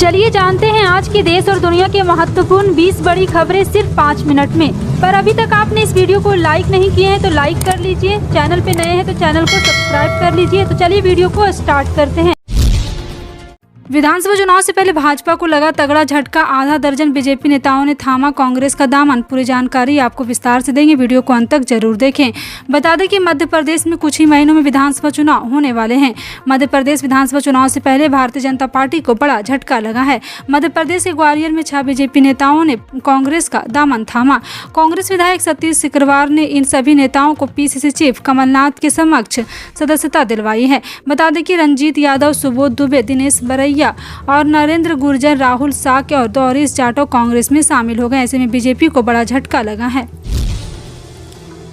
चलिए जानते हैं आज के देश और दुनिया के महत्वपूर्ण 20 बड़ी खबरें सिर्फ 5 मिनट में। पर अभी तक आपने इस वीडियो को लाइक नहीं किए हैं तो लाइक कर लीजिए, चैनल पे नए हैं तो चैनल को सब्सक्राइब कर लीजिए। तो चलिए वीडियो को स्टार्ट करते हैं। विधानसभा चुनाव से पहले भाजपा को लगा तगड़ा झटका, आधा दर्जन बीजेपी नेताओं ने थामा कांग्रेस का दामन। पूरी जानकारी आपको विस्तार से देंगे, वीडियो को अंत तक जरूर देखें। बता दें कि मध्य प्रदेश में कुछ ही महीनों में विधानसभा चुनाव होने वाले हैं। मध्य प्रदेश विधानसभा चुनाव से पहले भारतीय जनता पार्टी को बड़ा झटका लगा है। मध्य प्रदेश के ग्वालियर में 6 बीजेपी नेताओं ने कांग्रेस का दामन थामा। कांग्रेस विधायक सतीश सिकरवार ने इन सभी नेताओं को पीसीसी चीफ कमलनाथ के समक्ष सदस्यता दिलवाई है। बता दें कि रंजीत यादव, सुबोध दुबे, दिनेश बरैया और नरेंद्र गुर्जर, राहुल साक्य और दोरिस जाटव कांग्रेस में शामिल हो गए। ऐसे में बीजेपी को बड़ा झटका लगा है।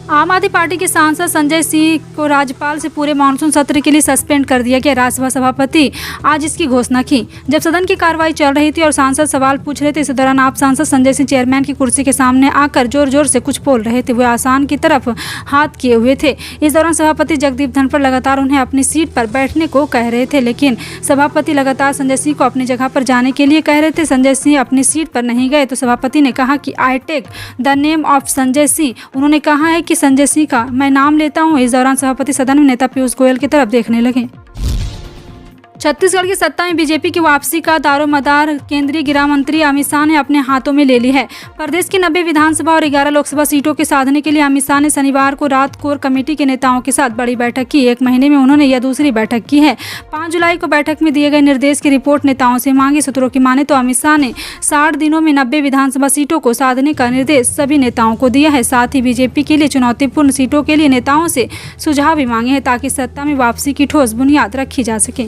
आम आदमी पार्टी के सांसद संजय सिंह को राज्यपाल से पूरे मानसून सत्र के लिए सस्पेंड कर दिया गया। राज्यसभा सभापति आज इसकी घोषणा की जब सदन की कार्रवाई चल रही थी और सांसद सवाल पूछ रहे थे। इस दौरान आप सांसद संजय सिंह चेयरमैन की कुर्सी के सामने आकर जोर जोर से कुछ बोल रहे थे। वे आसन की तरफ हाथ किए हुए थे। इस दौरान सभापति जगदीप धनखड़ लगातार उन्हें अपनी सीट पर बैठने को कह रहे थे, लेकिन सभापति लगातार संजय सिंह को अपनी जगह पर जाने के लिए कह रहे थे। संजय सिंह अपनी सीट पर नहीं गए तो सभापति ने कहा कि I take the name of Sanjay Singh. उन्होंने कहा है कि संजय सिंह का मैं नाम लेता हूं। इस दौरान सभापति सदन में नेता पीयूष गोयल की तरफ देखने लगे। छत्तीसगढ़ की सत्ता में बीजेपी की वापसी का दारोमदार केंद्रीय गृह मंत्री अमित शाह ने अपने हाथों में ले ली है। प्रदेश की 90 विधानसभा और 11 लोकसभा सीटों के साधने के लिए अमित शाह ने शनिवार को रात कोर कमेटी के नेताओं के साथ बड़ी बैठक की। एक महीने में उन्होंने यह दूसरी बैठक की है। 5 जुलाई को बैठक में दिए गए निर्देश की रिपोर्ट नेताओं से मांगी। सूत्रों की माने तो अमित शाह ने 60 दिनों में 90 विधानसभा सीटों को साधने का निर्देश सभी नेताओं को दिया है। साथ ही बीजेपी के लिए चुनौतीपूर्ण सीटों के लिए नेताओं से सुझाव भी मांगे हैं ताकि सत्ता में वापसी की ठोस बुनियाद रखी जा सके।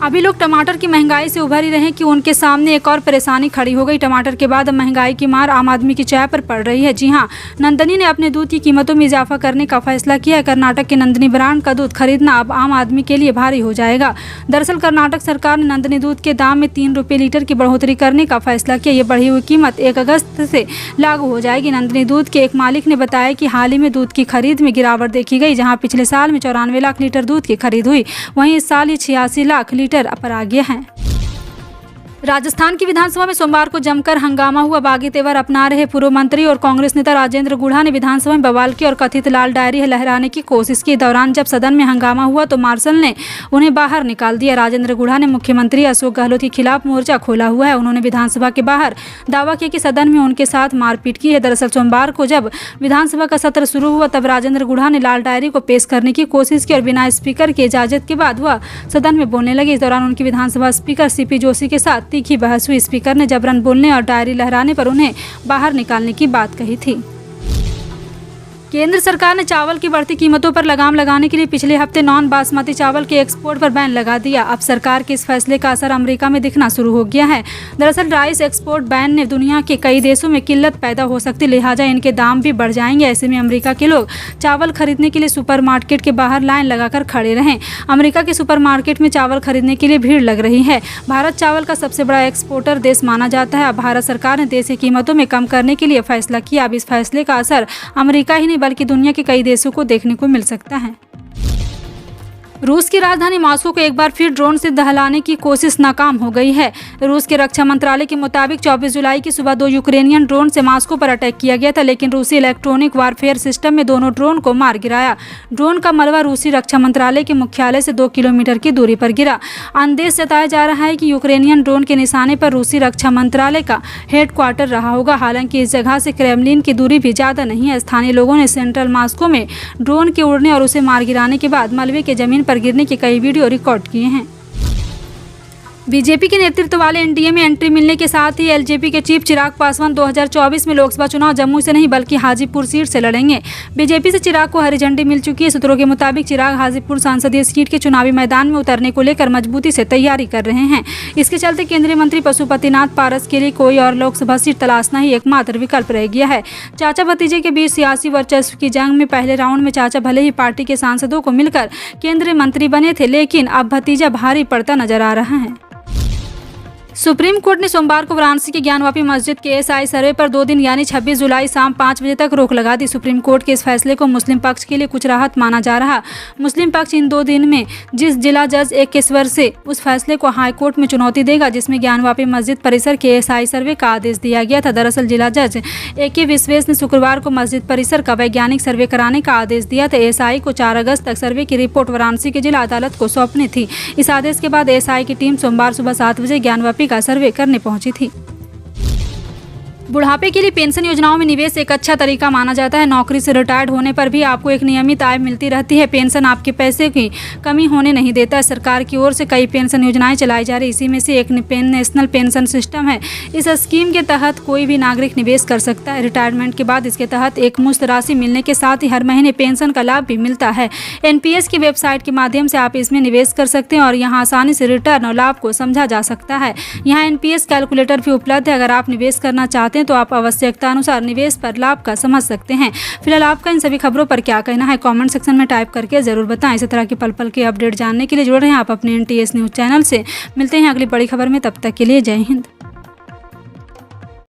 अभी लोग टमाटर की महंगाई से उभर ही रहे कि उनके सामने एक और परेशानी खड़ी हो गई। टमाटर के बाद अब महंगाई की मार आम आदमी की चाय पर पड़ रही है। जी हां, नंदनी ने अपने दूध की कीमतों में इजाफा करने का फैसला किया है। कर्नाटक के नंदनी ब्रांड का दूध खरीदना अब आम आदमी के लिए भारी हो जाएगा। दरअसल कर्नाटक सरकार ने नंदनी दूध के दाम में 3 रुपये लीटर की बढ़ोतरी करने का फैसला किया। ये बढ़ी हुई कीमत 1 अगस्त से लागू हो जाएगी। नंदनी दूध के एक मालिक ने बताया कि हाल ही में दूध की खरीद में गिरावट देखी गई। जहाँ पिछले साल में 94 लाख लीटर दूध की खरीद हुई, वहीं इस साल ये 86 लाख लीटर पर आ गया है। राजस्थान की विधानसभा में सोमवार को जमकर हंगामा हुआ। बागी तेवर अपना रहे पूर्व मंत्री और कांग्रेस नेता राजेंद्र गुढ़ा ने विधानसभा में बवाल किया और कथित लाल डायरी लहराने की कोशिश की। दौरान जब सदन में हंगामा हुआ तो मार्शल ने उन्हें बाहर निकाल दिया। राजेंद्र गुढ़ा ने मुख्यमंत्री अशोक गहलोत के खिलाफ मोर्चा खोला हुआ है। उन्होंने विधानसभा के बाहर दावा किया कि सदन में उनके साथ मारपीट की है। दरअसल सोमवार को जब विधानसभा का सत्र शुरू हुआ तब राजेंद्र गुढ़ा ने लाल डायरी को पेश करने की कोशिश की और बिना स्पीकर की इजाजत के बाद वह सदन में बोलने लगे। इस दौरान उनकी विधानसभा स्पीकर सीपी जोशी के साथ तीखी बहस हुई। स्पीकर ने जबरन बोलने और डायरी लहराने पर उन्हें बाहर निकालने की बात कही थी। केंद्र सरकार ने चावल की बढ़ती कीमतों पर लगाम लगाने के लिए पिछले हफ्ते नॉन बासमती चावल के एक्सपोर्ट पर बैन लगा दिया। अब सरकार के इस फैसले का असर अमेरिका में दिखना शुरू हो गया है। दरअसल राइस एक्सपोर्ट बैन ने दुनिया के कई देशों में किल्लत पैदा हो सकती, लिहाजा इनके दाम भी बढ़ जाएंगे। ऐसे में अमेरिका के लोग चावल खरीदने के लिए सुपरमार्केट के बाहर लाइन लगाकर खड़े रहें। अमेरिका के सुपरमार्केट में चावल खरीदने के लिए भीड़ लग रही है। भारत चावल का सबसे बड़ा एक्सपोर्टर देश माना जाता है। अब भारत सरकार ने देश की कीमतों में कम करने के लिए फैसला किया। अब इस फैसले का असर अमेरिका ही नहीं बल्कि दुनिया के कई देशों को देखने को मिल सकता है। रूस की राजधानी मॉस्को को एक बार फिर ड्रोन से दहलाने की कोशिश नाकाम हो गई है। रूस के रक्षा मंत्रालय के मुताबिक 24 जुलाई की सुबह 2 यूक्रेनियन ड्रोन से मॉस्को पर अटैक किया गया था, लेकिन रूसी इलेक्ट्रॉनिक वारफेयर सिस्टम में दोनों ड्रोन को मार गिराया। ड्रोन का मलबा रूसी रक्षा मंत्रालय के मुख्यालय से 2 किलोमीटर की दूरी पर गिरा। अंदेश जताया जा रहा है कि यूक्रेनियन ड्रोन के निशाने पर रूसी रक्षा मंत्रालय का हेडक्वार्टर रहा होगा। हालांकि इस जगह से क्रेमलिन की दूरी भी ज़्यादा नहीं है। स्थानीय लोगों ने सेंट्रल मॉस्को में ड्रोन के उड़ने और उसे मार गिराने के बाद मलबे के जमीन पर गिरने के कई वीडियो रिकॉर्ड किए हैं। बीजेपी के नेतृत्व वाले एनडीए में एंट्री मिलने के साथ ही एलजेपी के चीफ चिराग पासवान 2024 में लोकसभा चुनाव जम्मू से नहीं बल्कि हाजीपुर सीट से लड़ेंगे। बीजेपी से चिराग को हरी झंडी मिल चुकी है। सूत्रों के मुताबिक चिराग हाजीपुर संसदीय सीट के चुनावी मैदान में उतरने को लेकर मजबूती से तैयारी कर रहे हैं। इसके चलते केंद्रीय मंत्री पशुपतिनाथ पारस के लिए कोई और लोकसभा सीट तलाशना ही एकमात्र विकल्प रह गया है। चाचा भतीजे के बीच सियासी वर्चस्व की जंग में पहले राउंड में चाचा भले ही पार्टी के सांसदों को मिलकर केंद्रीय मंत्री बने थे, लेकिन अब भतीजा भारी पड़ता नजर आ रहा है। सुप्रीम कोर्ट ने सोमवार को वाराणसी के ज्ञानवापी मस्जिद के एसआई सर्वे पर 2 दिन यानी 26 जुलाई शाम 5 बजे तक रोक लगा दी। सुप्रीम कोर्ट के इस फैसले को मुस्लिम पक्ष के लिए कुछ राहत माना जा रहा। मुस्लिम पक्ष इन 2 दिन में जिस जिला जज एकेश्वर से उस फैसले को हाई कोर्ट में चुनौती देगा जिसमें ज्ञानवापी मस्जिद परिसर के एसआई सर्वे का आदेश दिया गया था। दरअसल जिला जज AK विश्वेश ने शुक्रवार को मस्जिद परिसर का वैज्ञानिक सर्वे कराने का आदेश दिया था। एसआई को 4 अगस्त तक सर्वे की रिपोर्ट वाराणसी की जिला अदालत को सौंपनी थी। इस आदेश के बाद एसआई की टीम सोमवार सुबह 7 बजे ज्ञानवापी का सर्वे करने पहुंची थी। बुढ़ापे के लिए पेंशन योजनाओं में निवेश एक अच्छा तरीका माना जाता है। नौकरी से रिटायर्ड होने पर भी आपको एक नियमित आय मिलती रहती है। पेंशन आपके पैसे की कमी होने नहीं देता है। सरकार की ओर से कई पेंशन योजनाएं चलाई जा रही, इसी में से एक नेशनल पेंशन सिस्टम है। इस स्कीम के तहत कोई भी नागरिक निवेश कर सकता है। रिटायरमेंट के बाद इसके तहत एक मुश्त राशि मिलने के साथ ही हर महीने पेंशन का लाभ भी मिलता है। NPS की वेबसाइट के माध्यम से आप इसमें निवेश कर सकते हैं और यहाँ आसानी से रिटर्न और लाभ को समझा जा सकता है। यहाँ NPS कैलकुलेटर भी उपलब्ध है। अगर आप निवेश करना चाहते हैं तो आप आवश्यकता अनुसार निवेश पर लाभ का समझ सकते हैं। फिलहाल आपका इन सभी खबरों पर क्या कहना है कमेंट सेक्शन में टाइप करके जरूर बताएं। इसी तरह के पल पल के अपडेट जानने के लिए जुड़ रहे हैं आप अपने NTS न्यूज़ चैनल से। मिलते हैं अगली बड़ी खबर में, तब तक के लिए जय हिंद।